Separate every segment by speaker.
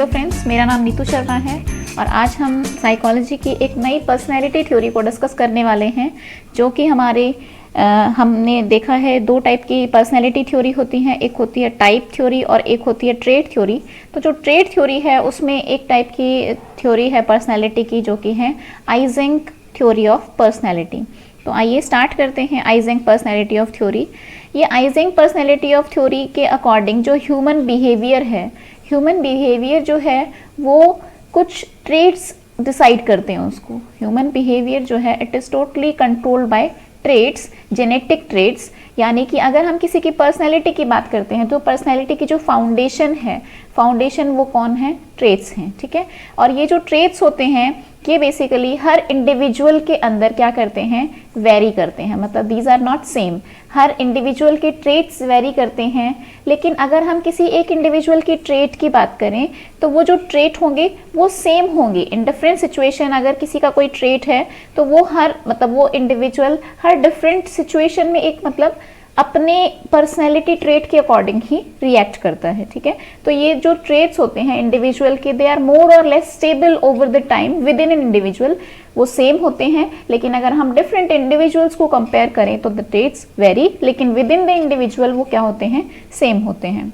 Speaker 1: Hello friends, मेरा नाम नीतू शर्मा है और आज हम साइकोलॉजी की एक नई पर्सनैलिटी थ्योरी को डिस्कस करने वाले हैं, जो कि हमने देखा है दो टाइप की पर्सनैलिटी थ्योरी होती हैं। एक होती है टाइप थ्योरी और एक होती है ट्रेट थ्योरी। तो जो ट्रेट थ्योरी है उसमें एक टाइप की थ्योरी है पर्सनैलिटी की, जो कि है आइजेंक थ्योरी ऑफ पर्सनैलिटी। तो आइए स्टार्ट करते हैं आइजेंक पर्सनैलिटी ऑफ थ्योरी। ये आइजेंक पर्सनैलिटी ऑफ थ्योरी के अकॉर्डिंग जो ह्यूमन बिहेवियर है, ह्यूमन बिहेवियर जो है वो कुछ ट्रेट्स डिसाइड करते हैं उसको। ह्यूमन बिहेवियर जो है it is totally controlled by traits, genetic traits. यानी कि अगर हम किसी की पर्सनैलिटी की बात करते हैं तो पर्सनैलिटी की जो फाउंडेशन है, फाउंडेशन वो कौन है? ट्रेट्स हैं, ठीक है। और ये जो ट्रेट्स होते हैं ये बेसिकली हर इंडिविजुअल के अंदर क्या करते हैं? वेरी करते हैं, मतलब दीज आर नॉट सेम। हर इंडिविजुअल के ट्रेट्स वेरी करते हैं, लेकिन अगर हम किसी एक इंडिविजुअल की ट्रेट की बात करें तो वो जो ट्रेट होंगे वो सेम होंगे। इन डिफरेंट सिचुएशन अगर किसी का कोई ट्रेट है तो वो वो इंडिविजुअल हर डिफरेंट सिचुएशन में अपने पर्सनैलिटी ट्रेट के अकॉर्डिंग ही रिएक्ट करता है, ठीक है। तो ये जो ट्रेट्स होते हैं इंडिविजुअल के, दे आर मोर और less stable over the time with in an individual. वो सेम होते हैं, लेकिन अगर हम डिफरेंट इंडिविजुअल्स को कंपेयर करें तो द ट्रेट्स वेरी, लेकिन विद इन द इंडिविजुअल वो क्या होते हैं? सेम होते हैं।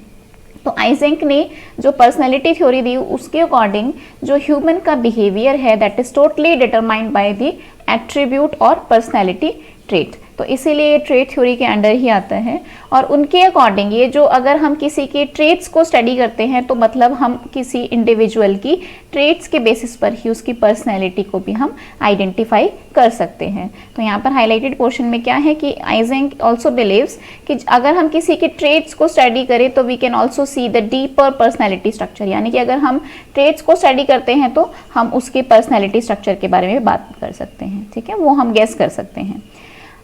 Speaker 1: तो आइजेंक ने जो पर्सनैलिटी थ्योरी दी उसके अकॉर्डिंग जो ह्यूमन का बिहेवियर है that is totally determined by the attribute और पर्सनैलिटी ट्रेट। तो इसीलिए ये ट्रेट थ्योरी के अंडर ही आता है। और उनके अकॉर्डिंग ये जो अगर हम किसी के ट्रेट्स को स्टडी करते हैं तो मतलब हम किसी इंडिविजुअल की ट्रेट्स के बेसिस पर ही उसकी पर्सनैलिटी को भी हम आइडेंटिफाई कर सकते हैं। तो यहाँ पर हाईलाइटेड पोर्शन में क्या है कि आइजेंक ऑल्सो बिलीव्स कि अगर हम किसी के ट्रेट्स को स्टडी करें तो we can also see the deeper personality structure. यानी कि अगर हम ट्रेट्स को स्टडी करते हैं तो हम उसके पर्सनैलिटी स्ट्रक्चर के बारे में बात कर सकते हैं, ठीक है, वो हम गेस कर सकते हैं।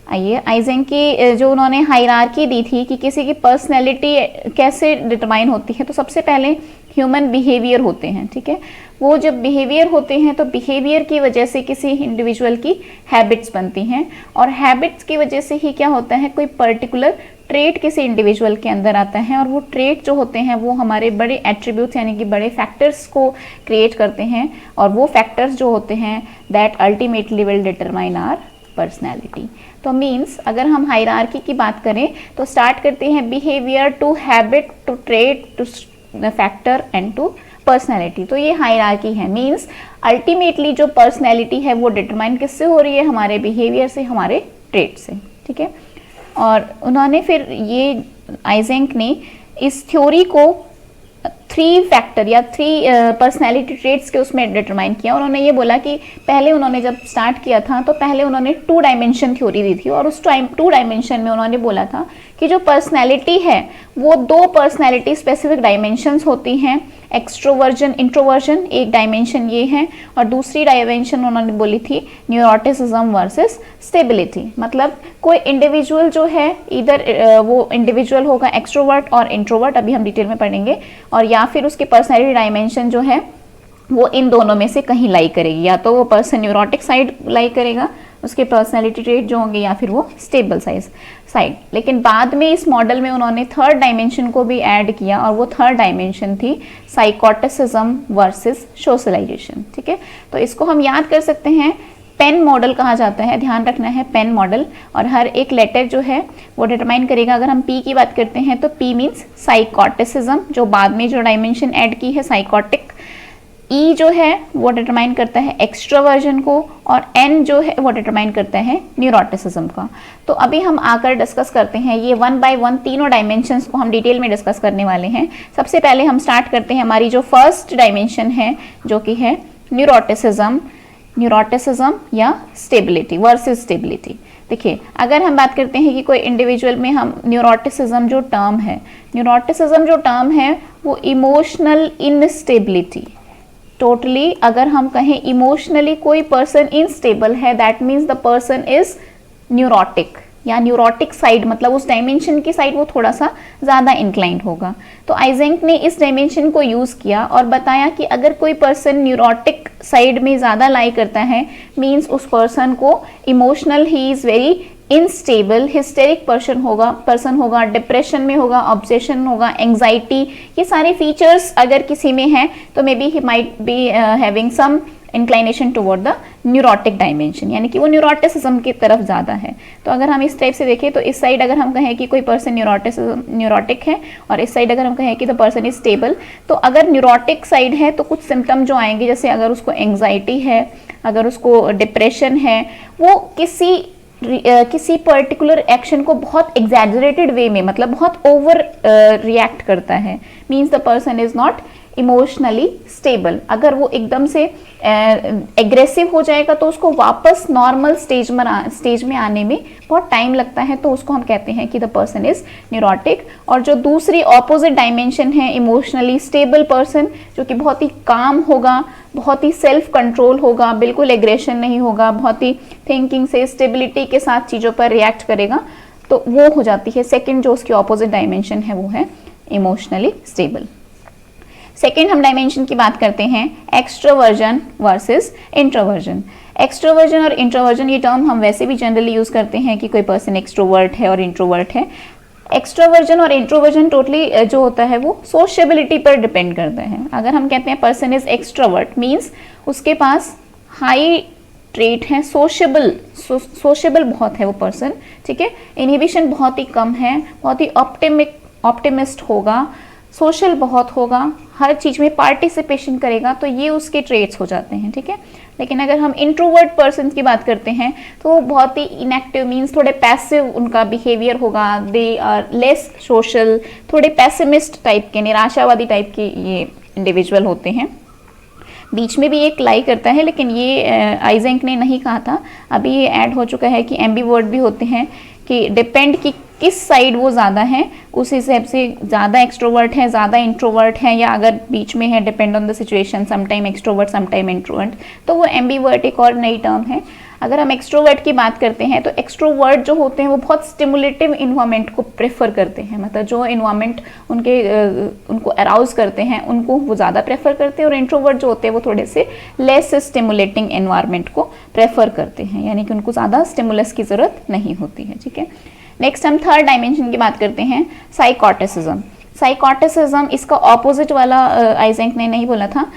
Speaker 1: आइए, आइजेंक की जो उन्होंने हायरार्की दी थी कि किसी की पर्सनैलिटी कैसे डिटरमाइन होती है, तो सबसे पहले ह्यूमन बिहेवियर होते हैं, ठीक है। वो जब बिहेवियर होते हैं तो बिहेवियर की वजह से किसी इंडिविजुअल की हैबिट्स बनती हैं, और हैबिट्स की वजह से ही क्या होता है? कोई पर्टिकुलर ट्रेट किसी इंडिविजुअल के अंदर आता है, और वो ट्रेट जो होते हैं वो हमारे बड़े एट्रीब्यूट्स यानी कि बड़े फैक्टर्स को क्रिएट करते हैं, और वो फैक्टर्स जो होते हैं that ultimately will determine our personality. तो मीन्स अगर हम हायरार्की की बात करें तो स्टार्ट करते हैं behaviour to habit to trait to factor and to personality. तो ये हायरार्की है। मीन्स अल्टीमेटली जो पर्सनैलिटी है वो डिटरमाइन किससे हो रही है? हमारे बिहेवियर से, हमारे ट्रेट से, ठीक है। और उन्होंने फिर ये आइजेंक ने इस थ्योरी को 3 फैक्टर या 3 पर्सनैलिटी ट्रेट्स के उसमें डिटरमाइन किया। उन्होंने ये बोला कि पहले उन्होंने जब स्टार्ट किया था तो पहले उन्होंने 2 डायमेंशन थ्योरी दी थी, और उस 2 डायमेंशन में उन्होंने बोला था कि जो पर्सनैलिटी है वो 2 पर्सनैलिटी स्पेसिफिक डायमेंशंस होती हैं, एक्सट्रोवर्जन, इंट्रोवर्जन एक डायमेंशन ये है, और दूसरी डायमेंशन उन्होंने बोली थी न्यूरोटिसिज्म वर्सेस स्टेबिलिटी। मतलब कोई इंडिविजुअल जो है इधर वो इंडिविजुअल होगा एक्सट्रोवर्ट और इंट्रोवर्ट, अभी हम डिटेल में पढ़ेंगे, और या फिर उसकी पर्सनैलिटी डायमेंशन जो है वो इन दोनों में से कहीं लाई करेगी। या तो वो पर्सन न्यूरोटिक साइड लाई करेगा उसके पर्सनैलिटी ट्रेट जो होंगे, या फिर वो स्टेबल साइड। लेकिन बाद में इस मॉडल में उन्होंने 3rd डायमेंशन को भी ऐड किया, और वो 3rd डायमेंशन थी साइकोटिसिज्म वर्सेस सोशलाइजेशन, ठीक है। तो इसको हम याद कर सकते हैं, पेन मॉडल कहा जाता है, ध्यान रखना है पेन मॉडल। और हर एक लेटर जो है वो डिटरमाइन करेगा। अगर हम पी की बात करते हैं तो पी मीन्स साइकोटिसिज्म, जो बाद में जो डायमेंशन ऐड की है साइकोटिक। ई जो है वो डिटरमाइन करता है एक्सट्रोवर्जन को, और एन जो है वो डिटरमाइन करता है न्यूरोटिसिज्म का। तो अभी हम आकर डिस्कस करते हैं ये 1 बाय 1 तीनों डायमेंशंस को हम डिटेल में डिस्कस करने वाले हैं। सबसे पहले हम स्टार्ट करते हैं हमारी जो फर्स्ट डायमेंशन है, जो कि है न्यूरोटिसिज्म या स्टेबिलिटी वर्सेस स्टेबिलिटी। देखिए, अगर हम बात करते हैं कि कोई इंडिविजुअल में हम न्यूरोटिसिज्म जो टर्म है वो इमोशनल इनस्टेबिलिटी, टोटली अगर हम कहें इमोशनली कोई पर्सन इनस्टेबल है, that means the person is neurotic, या न्यूरोटिक साइड मतलब उस डायमेंशन की साइड वो थोड़ा सा ज़्यादा इंक्लाइंड होगा। तो आइजेंक ने इस डायमेंशन को यूज़ किया और बताया कि अगर कोई पर्सन न्यूरोटिक साइड में ज़्यादा लाई करता है, मीन्स उस पर्सन को emotional he is very instable, historic person होगा, डिप्रेशन में होगा, ऑब्सेशन होगा, एंग्जाइटी, ये सारे फीचर्स अगर किसी में हैं तो maybe he might be having some inclination toward the neurotic dimension, यानी कि वो न्यूरोटिसिज्म की तरफ ज़्यादा है। तो अगर हम इस टाइप से देखें तो इस साइड अगर हम कहें कि कोई पर्सन न्यूरोटिक है और इस साइड अगर हम कहें कि द पर्सन इज स्टेबल, तो अगर न्यूरोटिक साइड है तो कुछ सिम्टम जो आएंगे, जैसे अगर उसको एंग्जाइटी है, अगर उसको डिप्रेशन है, वो किसी पर्टिकुलर एक्शन को बहुत एग्जैजरेटेड वे में, मतलब बहुत ओवर रिएक्ट करता है, means the person is not emotionally stable. अगर वो एकदम से एग्रेसिव हो जाएगा तो उसको वापस नॉर्मल स्टेज में आने में बहुत टाइम लगता है, तो उसको हम कहते हैं कि द पर्सन इज न्यूरोटिक। और जो दूसरी ऑपोजिट डायमेंशन है, इमोशनली स्टेबल पर्सन, जो कि बहुत ही काम होगा, बहुत ही सेल्फ कंट्रोल होगा, बिल्कुल एग्रेशन नहीं होगा, बहुत ही थिंकिंग से, स्टेबिलिटी के साथ चीज़ों पर रिएक्ट करेगा, तो वो हो जाती है सेकेंड जो उसकी ऑपोजिट डायमेंशन है, वो है इमोशनली स्टेबल। सेकेंड हम डायमेंशन की बात करते हैं एक्सट्रोवर्जन वर्सेस इंट्रोवर्जन। एक्सट्रोवर्जन और इंट्रोवर्जन ये टर्म हम वैसे भी जनरली यूज करते हैं कि कोई पर्सन एक्सट्रोवर्ट है और इंट्रोवर्ट है। एक्सट्रोवर्जन और इंट्रोवर्जन टोटली जो होता है वो सोशेबिलिटी पर डिपेंड करता है। अगर हम कहते हैं पर्सन इज एक्सट्रोवर्ट, मीन्स उसके पास हाई ट्रेट है, सोशेबल बहुत है वो पर्सन, ठीक है, इनहिबिशन बहुत ही कम है, बहुत ही ऑप्टिमिस्ट होगा, सोशल बहुत होगा, हर चीज़ में पार्टिसिपेशन करेगा, तो ये उसके ट्रेट्स हो जाते हैं, ठीक है। लेकिन अगर हम इंट्रोवर्ट पर्सन की बात करते हैं तो वो बहुत ही इनएक्टिव, मीन्स थोड़े पैसिव उनका बिहेवियर होगा, दे आर लेस सोशल, थोड़े पैसिमिस्ट टाइप के, निराशावादी टाइप के ये इंडिविजुअल होते हैं। बीच में भी एक लाई करता है, लेकिन ये आइजेंक ने नहीं कहा था, अभी ये ऐड हो चुका है कि एम्बीवर्ट भी होते हैं, कि डिपेंड कि किस साइड वो ज़्यादा है, उस हिसाब से ज़्यादा एक्सट्रोवर्ट है, ज़्यादा इंट्रोवर्ट है, या अगर बीच में है, depend on the situation, sometime extrovert sometime introvert, तो वो एम्बीवर्ट एक और नई टर्म है। अगर हम एक्सट्रोवर्ट की बात करते हैं तो एक्सट्रोवर्ट जो होते हैं वो बहुत स्टिमुलेटिव इन्वायरमेंट को प्रेफर करते हैं, मतलब जो इन्वायरमेंट उनको अराउज करते हैं उनको वो ज़्यादा प्रेफर करते हैं, और इंट्रोवर्ट जो होते हैं वो थोड़े से लेस स्टिमुलेटिंग इन्वायरमेंट को प्रेफर करते हैं, यानी कि उनको ज़्यादा स्टिमुलस की ज़रूरत नहीं होती है, ठीक है। नेक्स्ट हम थर्ड डायमेंशन की बात करते हैं, साइकोटिसिज्म। साइकोटिसिज्म इसका ऑपोजिट वाला आइजेंक ने नहीं बोला था,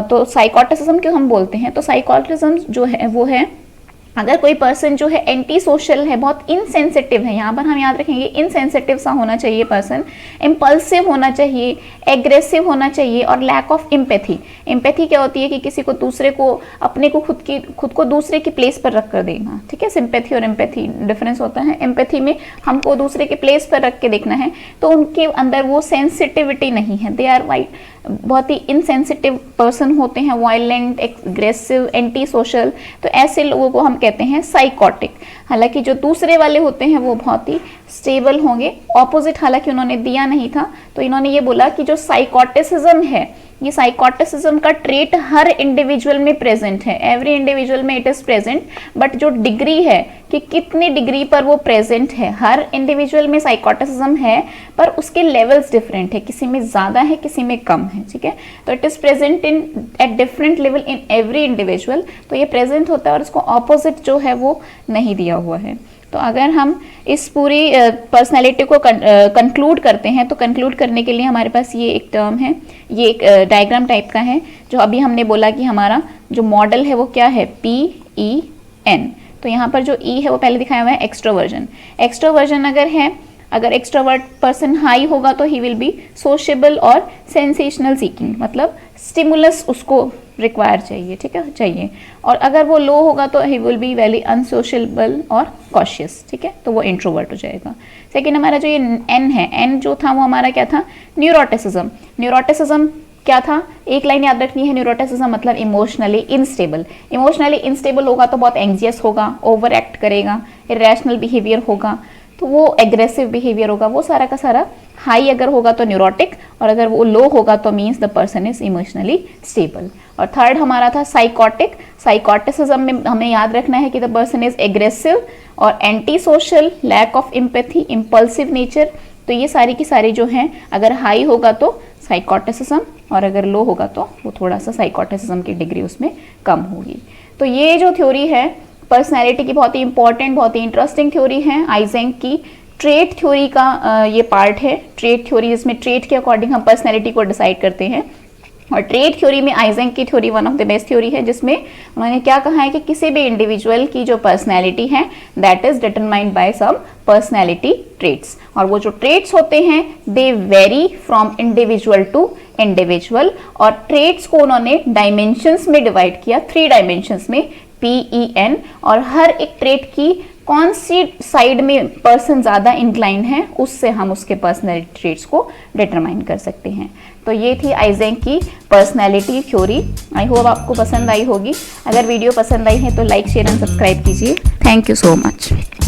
Speaker 1: तो साइकोटिसिज्म क्यों हम बोलते हैं, तो साइकोटिसिज्म जो है वो है अगर कोई पर्सन जो है एंटी सोशल है, बहुत इनसेंसिटिव है, यहाँ पर हम याद रखेंगे इनसेंसिटिव सा होना चाहिए पर्सन, इम्पल्सिव होना चाहिए, एग्रेसिव होना चाहिए, और लैक ऑफ एम्पैथी। एम्पैथी क्या होती है कि किसी को दूसरे को, अपने को खुद को दूसरे की प्लेस पर रख कर देना, ठीक है। सिंपैथी और एम्पैथी डिफरेंस होता है। एम्पैथी में हमको दूसरे के प्लेस पर रख के देखना है, तो उनके अंदर वो सेंसिटिविटी नहीं है, दे आर बहुत ही इनसेंसिटिव पर्सन होते हैं, वायलेंट, एग्रेसिव, एंटी सोशल, तो ऐसे लोगों को हम कहते हैं साइकोटिक। हालांकि जो दूसरे वाले होते हैं वो बहुत ही स्टेबल होंगे। ऑपोजिट हालांकि उन्होंने दिया नहीं था, तो इन्होंने ये बोला कि जो साइकोटिसिज्म है, ये साइकोटिसिज्म का ट्रेट हर इंडिविजुअल में प्रेजेंट है, एवरी इंडिविजुअल में इट इज प्रेजेंट, बट जो डिग्री है कि कितनी डिग्री पर वो प्रेजेंट है, हर इंडिविजुअल में साइकोटिसिज्म है, पर उसके लेवल्स डिफरेंट है, किसी में ज़्यादा है, किसी में कम है, ठीक है। तो it is present in at different level in every individual, तो ये प्रेजेंट होता है, और उसको ऑपोजिट जो है वो नहीं दिया हुआ है। तो अगर हम इस पूरी पर्सनैलिटी को कंक्लूड करते हैं, तो कंक्लूड करने के लिए हमारे पास ये एक टर्म है, ये एक डायग्राम टाइप का है, जो अभी हमने बोला कि हमारा जो मॉडल है वो क्या है, PEN। तो यहाँ पर जो E है वो पहले दिखाया हुआ है एक्सट्रोवर्जन। एक्सट्रोवर्जन अगर एक्सट्रोवर्ट पर्सन हाई होगा तो ही विल बी सोशेबल और सेंसेशनल सीकिंग, मतलब स्टिमुलस उसको रिक्वायर चाहिए, ठीक है, चाहिए। और अगर वो लो होगा तो ही विल बी वेरी अनसोशेबल और कॉशियस, ठीक है, तो वो इंट्रोवर्ट हो जाएगा। सेकेंड हमारा जो ये N है, N जो था वो हमारा क्या था, न्यूरोटिसिज्म। न्यूरोटिसिज्म क्या था, एक लाइन याद रखनी है, न्यूरोटिसिज्म मतलब इमोशनली इनस्टेबल। इमोशनली इनस्टेबल होगा तो बहुत एंग्जियस होगा, ओवर एक्ट करेगा, इरेशनल बिहेवियर होगा, तो वो एग्रेसिव बिहेवियर होगा, वो सारा का सारा। हाई अगर होगा तो न्यूरोटिक, और अगर वो लो होगा तो means the person is emotionally stable. और थर्ड हमारा था साइकोटिक। साइकोटिसिज्म में हमें याद रखना है कि द पर्सन इज एग्रेसिव और anti social, lack of empathy, impulsive nature. तो ये सारी की सारी जो हैं, अगर हाई होगा तो साइकोटिसिज्म, और अगर लो होगा तो वो थोड़ा सा साइकोटिसिज्म की डिग्री उसमें कम होगी। तो ये जो थ्योरी है पर्सनैलिटी की बहुत ही इंपॉर्टेंट, बहुत ही इंटरेस्टिंग थ्योरी है आइजेंक की। ट्रेट थ्योरी का ये पार्ट है, ट्रेट थ्योरी, जिसमें ट्रेट के अकॉर्डिंग हम पर्सनैलिटी को डिसाइड करते हैं। और ट्रेट थ्योरी में आइजेंक की theory one of the best theory है, जिसमें उन्होंने क्या कहा है कि किसी भी इंडिविजुअल की जो पर्सनैलिटी है that is determined by some personality traits, और वो जो ट्रेट्स होते हैं they vary from individual to individual. और ट्रेट्स को उन्होंने डायमेंशंस में डिवाइड किया, 3 डायमेंशंस में, PEN, और हर एक ट्रेट की कौन सी साइड में पर्सन ज़्यादा इंक्लाइन है उससे हम उसके पर्सनैलिटी ट्रेट्स को डिटरमाइन कर सकते हैं। तो ये थी आइजेंक की पर्सनैलिटी थ्योरी। आई होप आपको पसंद आई होगी। अगर वीडियो पसंद आई है तो लाइक, शेयर एंड सब्सक्राइब कीजिए। Thank you so much.